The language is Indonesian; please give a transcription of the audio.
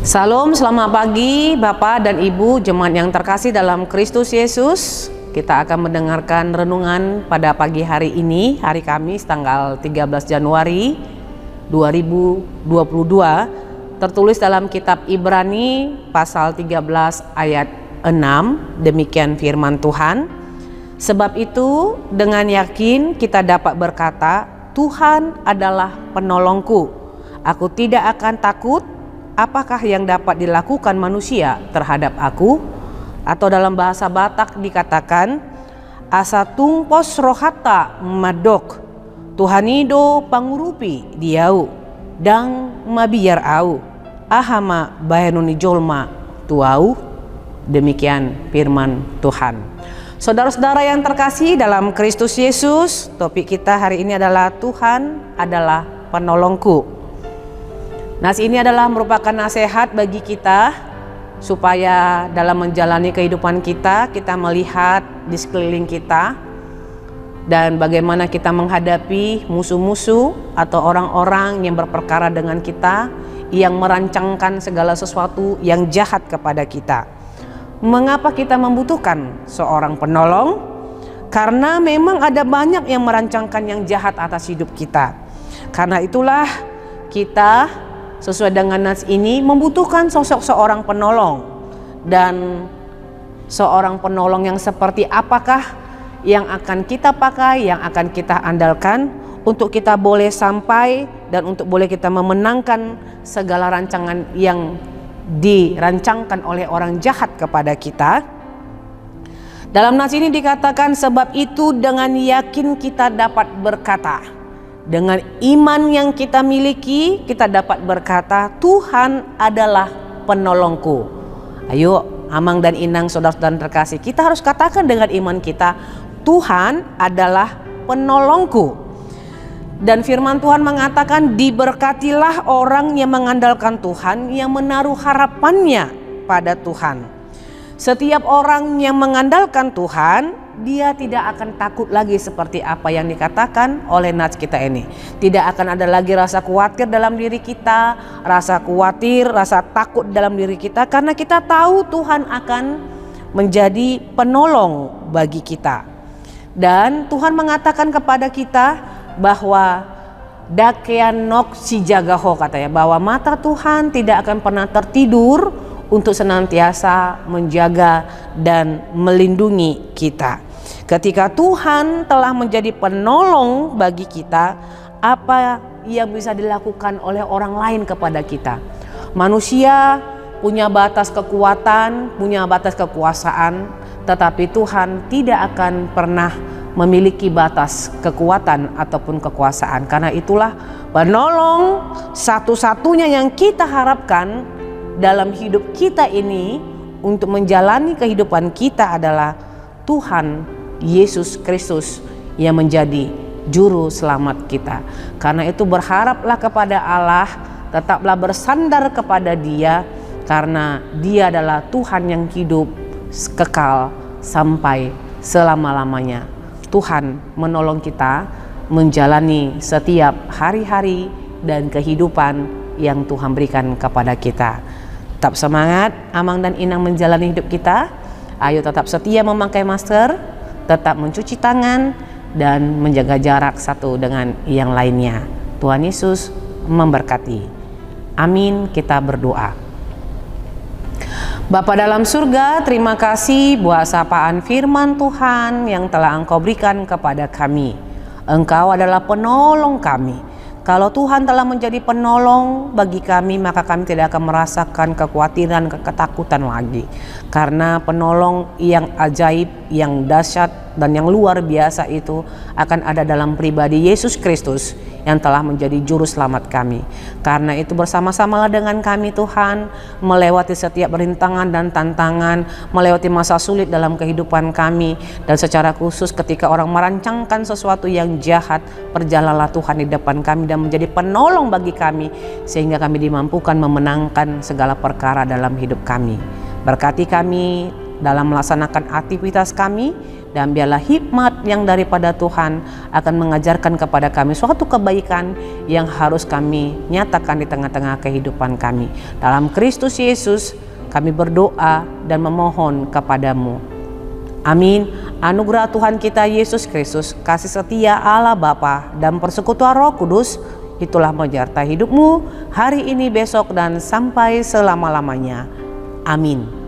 Salam, selamat pagi Bapak dan Ibu jemaat yang terkasih dalam Kristus Yesus. Kita akan mendengarkan renungan pada pagi hari ini, hari Kamis tanggal 13 Januari 2022, tertulis dalam kitab Ibrani pasal 13 ayat 6. Demikian firman Tuhan. Sebab itu dengan yakin kita dapat berkata, Tuhan adalah penolongku, aku tidak akan takut. Apakah yang dapat dilakukan manusia terhadap aku? Atau dalam bahasa Batak dikatakan, asa tungpos rohata madok, Tuhanido pangurupi diau, dang mabiyar au, ahama bayanuni jolma tuau. Demikian firman Tuhan. Saudara-saudara yang terkasih dalam Kristus Yesus, topik kita hari ini adalah Tuhan adalah penolongku. Nas ini adalah merupakan nasihat bagi kita supaya dalam menjalani kehidupan kita melihat di sekeliling kita dan bagaimana kita menghadapi musuh-musuh atau orang-orang yang berperkara dengan kita, yang merancangkan segala sesuatu yang jahat kepada kita. Mengapa kita membutuhkan seorang penolong? Karena memang ada banyak yang merancangkan yang jahat atas hidup kita. Karena itulah kita sesuai dengan nas ini membutuhkan sosok seorang penolong. Dan seorang penolong yang seperti apakah yang akan kita pakai, yang akan kita andalkan untuk kita boleh sampai dan untuk boleh kita memenangkan segala rancangan yang dirancangkan oleh orang jahat kepada kita. Dalam nas ini dikatakan, sebab itu dengan yakin kita dapat berkata, dengan iman yang kita miliki, kita dapat berkata, Tuhan adalah penolongku. Ayo, Amang dan Inang, saudara-saudara terkasih, kita harus katakan dengan iman kita, Tuhan adalah penolongku. Dan firman Tuhan mengatakan, diberkatilah orang yang mengandalkan Tuhan, yang menaruh harapannya pada Tuhan. Setiap orang yang mengandalkan Tuhan, dia tidak akan takut lagi seperti apa yang dikatakan oleh nats kita ini. Tidak akan ada lagi rasa khawatir dalam diri kita, rasa khawatir, rasa takut dalam diri kita, karena kita tahu Tuhan akan menjadi penolong bagi kita. Dan Tuhan mengatakan kepada kita bahwa dakeanok si jagaho, katanya, bahwa mata Tuhan tidak akan pernah tertidur untuk senantiasa menjaga dan melindungi kita. Ketika Tuhan telah menjadi penolong bagi kita, apa yang bisa dilakukan oleh orang lain kepada kita? Manusia punya batas kekuatan, punya batas kekuasaan, tetapi Tuhan tidak akan pernah memiliki batas kekuatan ataupun kekuasaan. Karena itulah penolong satu-satunya yang kita harapkan dalam hidup kita ini untuk menjalani kehidupan kita adalah Tuhan Yesus Kristus yang menjadi juru selamat kita. Karena itu berharaplah kepada Allah, tetaplah bersandar kepada Dia, karena Dia adalah Tuhan yang hidup kekal sampai selama-lamanya. Tuhan menolong kita menjalani setiap hari-hari dan kehidupan yang Tuhan berikan kepada kita. Tetap semangat, Amang dan Inang menjalani hidup kita. Ayo tetap setia memakai masker, tetap mencuci tangan, dan menjaga jarak satu dengan yang lainnya. Tuhan Yesus memberkati. Amin. Kita berdoa. Bapa dalam surga, terima kasih buat sapaan firman Tuhan yang telah Engkau berikan kepada kami. Engkau adalah penolong kami. Kalau Tuhan telah menjadi penolong bagi kami, maka kami tidak akan merasakan kekhawatiran, ketakutan lagi. Karena penolong yang ajaib, yang dahsyat, dan yang luar biasa itu akan ada dalam pribadi Yesus Kristus yang telah menjadi juru selamat kami. Karena itu bersama-samalah dengan kami Tuhan, melewati setiap rintangan dan tantangan, melewati masa sulit dalam kehidupan kami, dan secara khusus ketika orang merancangkan sesuatu yang jahat, berjalanlah Tuhan di depan kami dan menjadi penolong bagi kami, sehingga kami dimampukan memenangkan segala perkara dalam hidup kami. Berkati kami dalam melaksanakan aktivitas kami, dan biarlah hikmat yang daripada Tuhan akan mengajarkan kepada kami suatu kebaikan yang harus kami nyatakan di tengah-tengah kehidupan kami. Dalam Kristus Yesus kami berdoa dan memohon kepadamu. Amin. Anugerah Tuhan kita Yesus Kristus, kasih setia Allah Bapa dan persekutuan Roh Kudus itulah menyertai hidupmu hari ini, besok, dan sampai selama-lamanya. Amin.